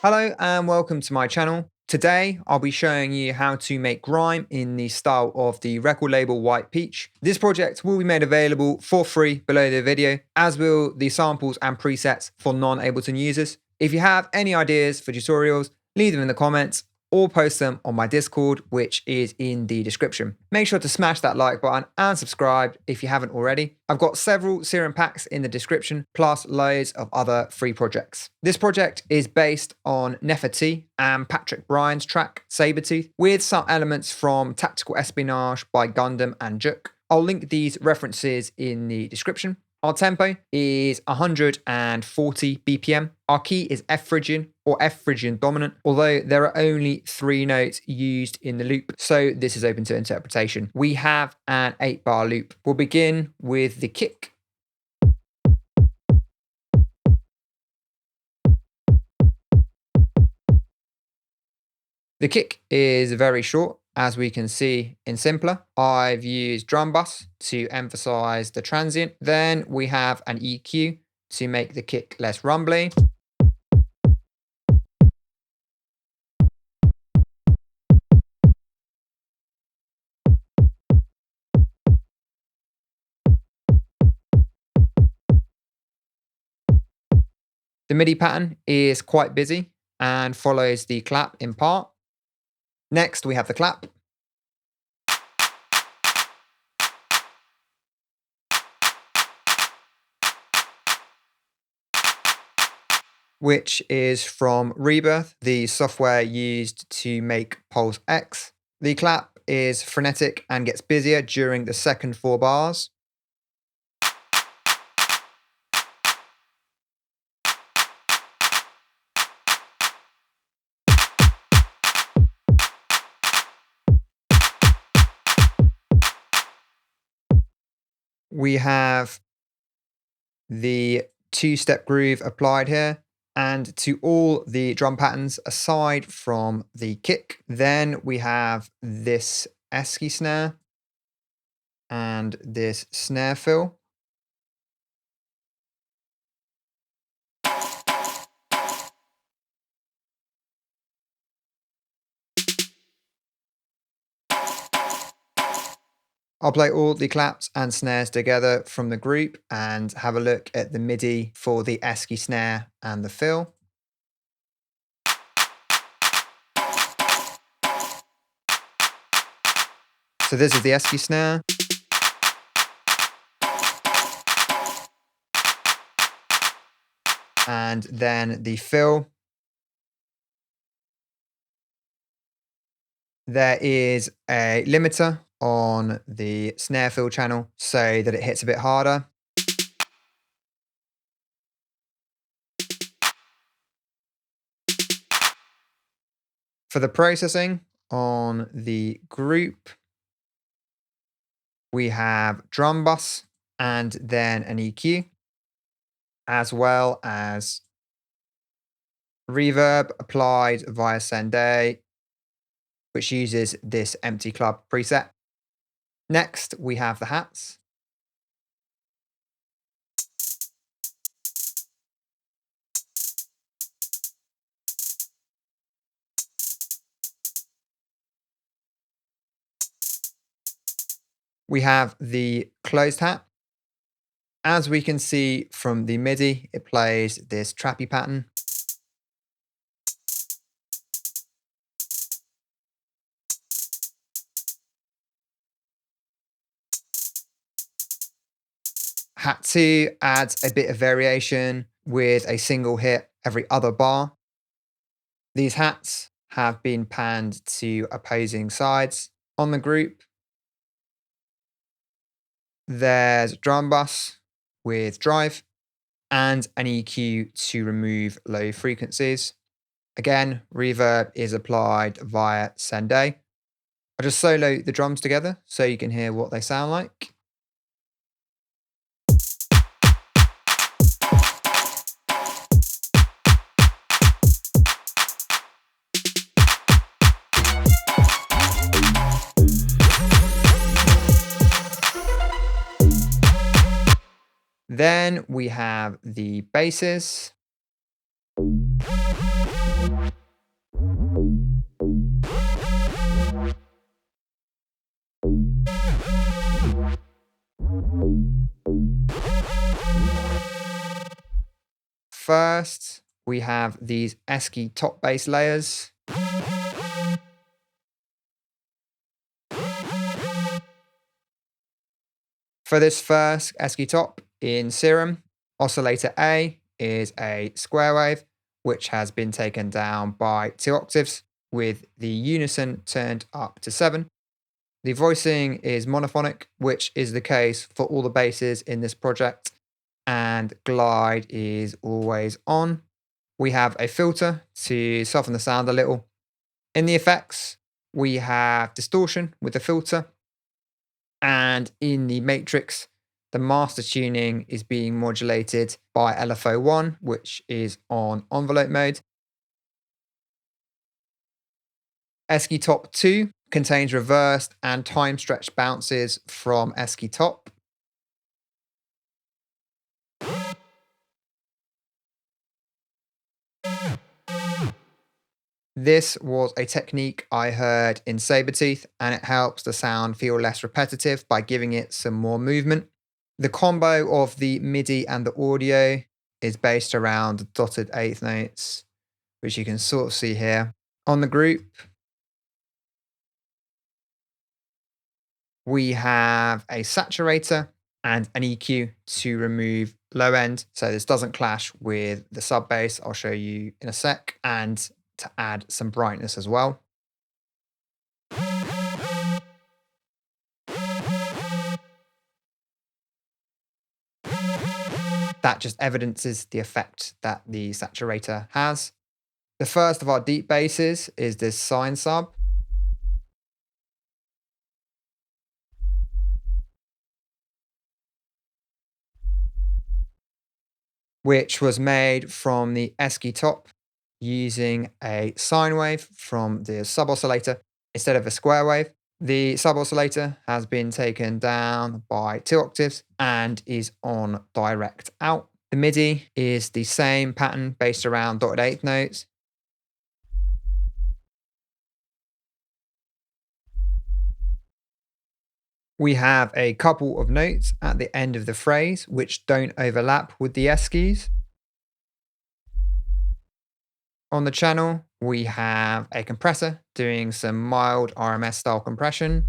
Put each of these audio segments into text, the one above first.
Hello and welcome to my channel. Today I'll be showing you how to make grime in the style of the record label White Peach. This project will be made available for free below the video, as will the samples and presets for non-Ableton users. If you have any ideas for tutorials, leave them in the comments or post them on my Discord, which is in the description. Make sure to smash that like button and subscribe if you haven't already. I've got several Serum packs in the description, plus loads of other free projects. This project is based on Neffa-t and Patrick Bryan's track Sabretooth, with some elements from Tactical Espionage by Gundam and Juk. I'll link these references in the description. Our tempo is 140 BPM. Our key is F Phrygian or F Phrygian dominant, although there are only 3 notes used in the loop, so this is open to interpretation. We have an 8-bar loop. We'll begin with the kick. The kick is very short, as we can see in Simpler. I've used drum bus to emphasize the transient. Then we have an EQ to make the kick less rumbly. The MIDI pattern is quite busy and follows the clap in part. Next, we have the clap. Which is from Rebirth, the software used to make Pulse X. The clap is frenetic and gets busier during the second 4 bars. We have the 2-step groove applied here, and to all the drum patterns aside from the kick. Then we have this Ascii snare and this snare fill. I'll play all the claps and snares together from the group and have a look at the MIDI for the Ascii snare and the fill. So this is the Ascii snare. And then the fill. There is a limiter on the snare fill channel so that it hits a bit harder. For the processing on the group, we have drum bus and then an EQ, as well as reverb applied via Sende, which uses this empty club preset. Next, we have the hats. We have the closed hat. As we can see from the MIDI, it plays this trappy pattern. Hat 2 adds a bit of variation with a single hit every other bar. These hats have been panned to opposing sides on the group. There's drum bus with drive and an EQ to remove low frequencies. Again, reverb is applied via Sende. I'll just solo the drums together so you can hear what they sound like. Then we have the basses. first, we have these Ascii top bass layers. For this first Ascii top in Serum, oscillator A is a square wave, which has been taken down by 2 octaves with the unison turned up to 7. The voicing is monophonic, which is the case for all the basses in this project, and glide is always on. We have a filter to soften the sound a little. In the effects, we have distortion with the filter, and in the matrix, the master tuning is being modulated by LFO1, which is on envelope mode. Ascii Top 2 contains reversed and time stretched bounces from Ascii Top. This was a technique I heard in Sabertooth, and it helps the sound feel less repetitive by giving it some more movement. The combo of the MIDI and the audio is based around the dotted eighth notes, which you can sort of see here. On the group, we have a saturator and an EQ to remove low end, so this doesn't clash with the sub bass. I'll show you in a sec, and to add some brightness as well. That just evidences the effect that the saturator has. The first of our deep basses is this sine sub. Which was made from the Ascii top using a sine wave from the sub oscillator instead of a square wave. The sub oscillator has been taken down by 2 octaves and is on direct out. The MIDI is the same pattern based around dotted eighth notes. We have a couple of notes at the end of the phrase which don't overlap with the Asciis. On the channel, we have a compressor doing some mild RMS style compression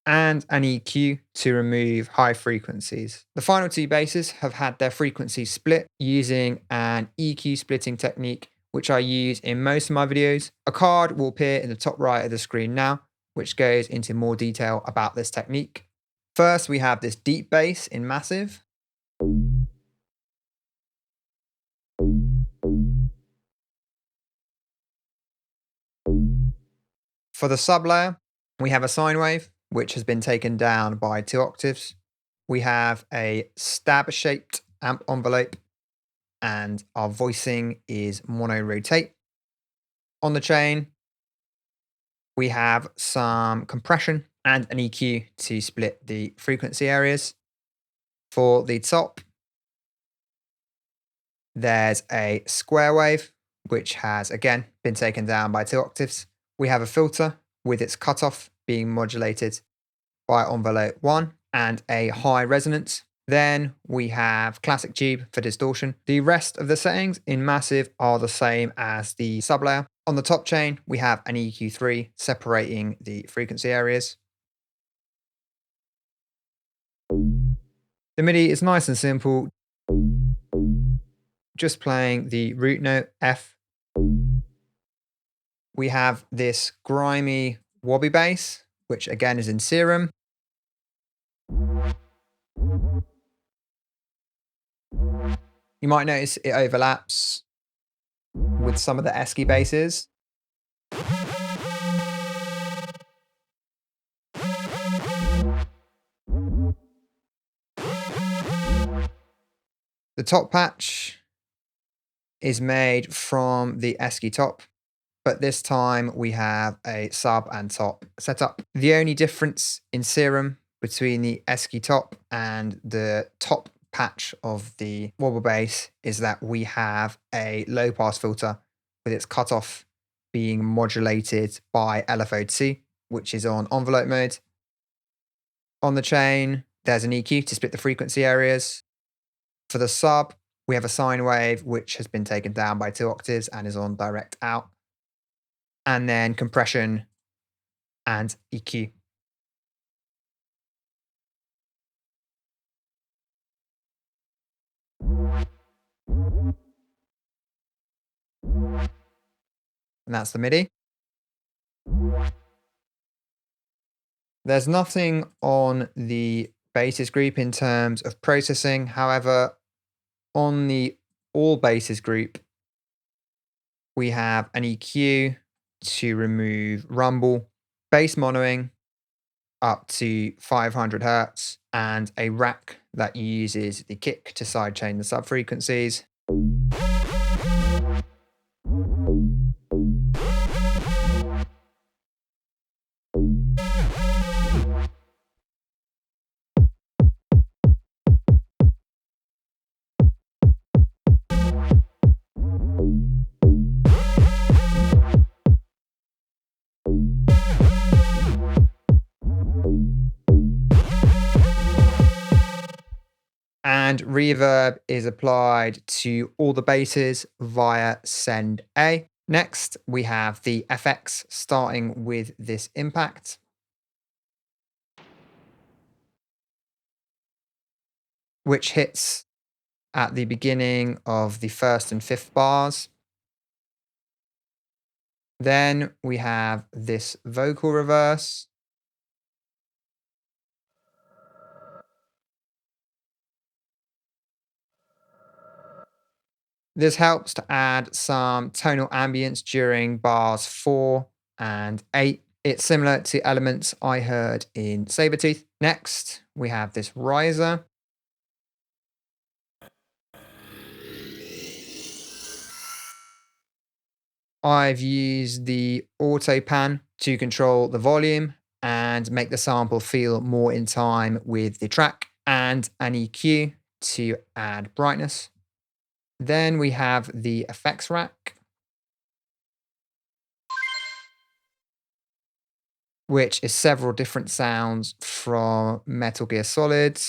and an EQ to remove high frequencies. The final 2 basses have had their frequencies split using an EQ splitting technique, which I use in most of my videos. A card will appear in the top right of the screen now, which goes into more detail about this technique. First, we have this deep bass in Massive. For the sub layer, we have a sine wave, which has been taken down by 2 octaves. We have a stab-shaped amp envelope, and our voicing is mono rotate. On the chain, we have some compression and an EQ to split the frequency areas. For the top, there's a square wave, which has again been taken down by 2 octaves. We have a filter with its cutoff being modulated by envelope 1 and a high resonance. Then we have classic tube for distortion. The rest of the settings in Massive are the same as the sublayer. On the top chain, we have an EQ3 separating the frequency areas. The MIDI is nice and simple, just playing the root note F. We have this grimy wobby bass, which again is in Serum. You might notice it overlaps with some of the Ascii basses. The top patch is made from the Ascii top, but this time we have a sub and top setup. The only difference in Serum between the Ascii top and the top patch of the Wobble bass is that we have a low pass filter with its cutoff being modulated by LFO2, which is on envelope mode. On the chain, there's an EQ to split the frequency areas. For the sub, We have a sine wave, which has been taken down by 2 octaves and is on direct out. And then compression and EQ. And that's the MIDI. There's nothing on the basses group in terms of processing. However, on the all basses group, we have an EQ to remove rumble, bass monoing up to 500 hertz, and a rack that uses the kick to sidechain the subfrequencies. And reverb is applied to all the basses via send A. Next, we have the FX starting with this impact, which hits at the beginning of the first and fifth bars. Then we have this vocal reverse. This helps to add some tonal ambience during bars 4 and 8. It's similar to elements I heard in Sabretooth. Next, we have this riser. I've used the auto pan to control the volume and make the sample feel more in time with the track, and an EQ to add brightness. Then we have the effects rack, which is several different sounds from Metal Gear Solid.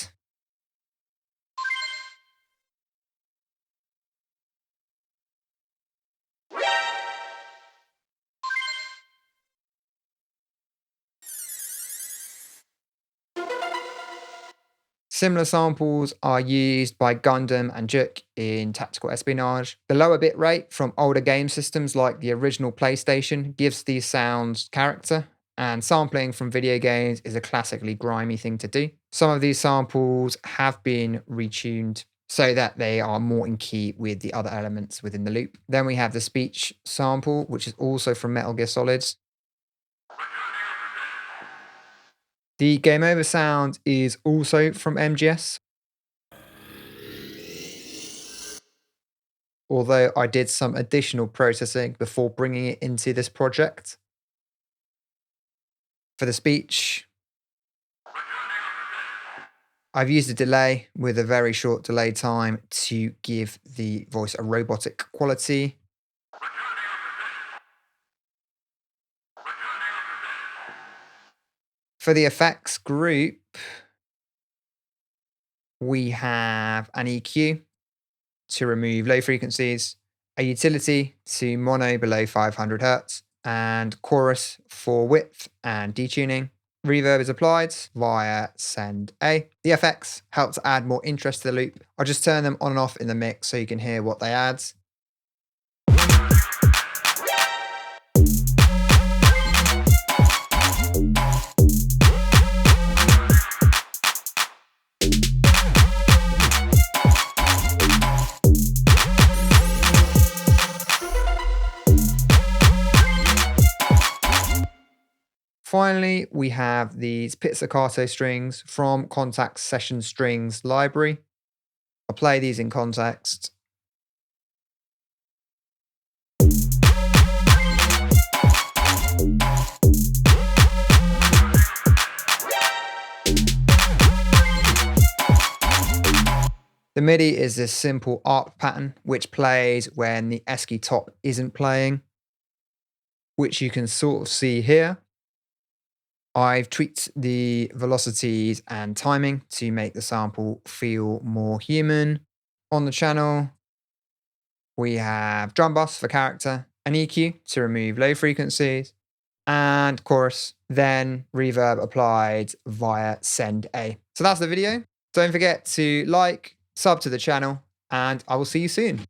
Similar samples are used by Gundam and Juk in tactical espionage. The lower bit rate from older game systems like the original PlayStation gives these sounds character, and sampling from video games is a classically grimy thing to do. Some of these samples have been retuned so that they are more in key with the other elements within the loop. Then we have the speech sample, which is also from Metal Gear Solid. The game over sound is also from MGS, although I did some additional processing before bringing it into this project. For the speech, I've used a delay with a very short delay time to give the voice a robotic quality. For the effects group, we have an EQ to remove low frequencies, a utility to mono below 500 hertz, and chorus for width and detuning. Reverb is applied via send A. The effects help to add more interest to the loop. I'll just turn them on and off in the mix so you can hear what they add. Finally, we have these pizzicato strings from Kontakt Session Strings library. I'll play these in context. The MIDI is this simple arc pattern which plays when the Ascii top isn't playing, which you can sort of see here. I've tweaked the velocities and timing to make the sample feel more human. On the channel, we have drum bus for character, an EQ to remove low frequencies, and chorus, then reverb applied via send A. So that's the video. Don't forget to like, sub to the channel, and I will see you soon.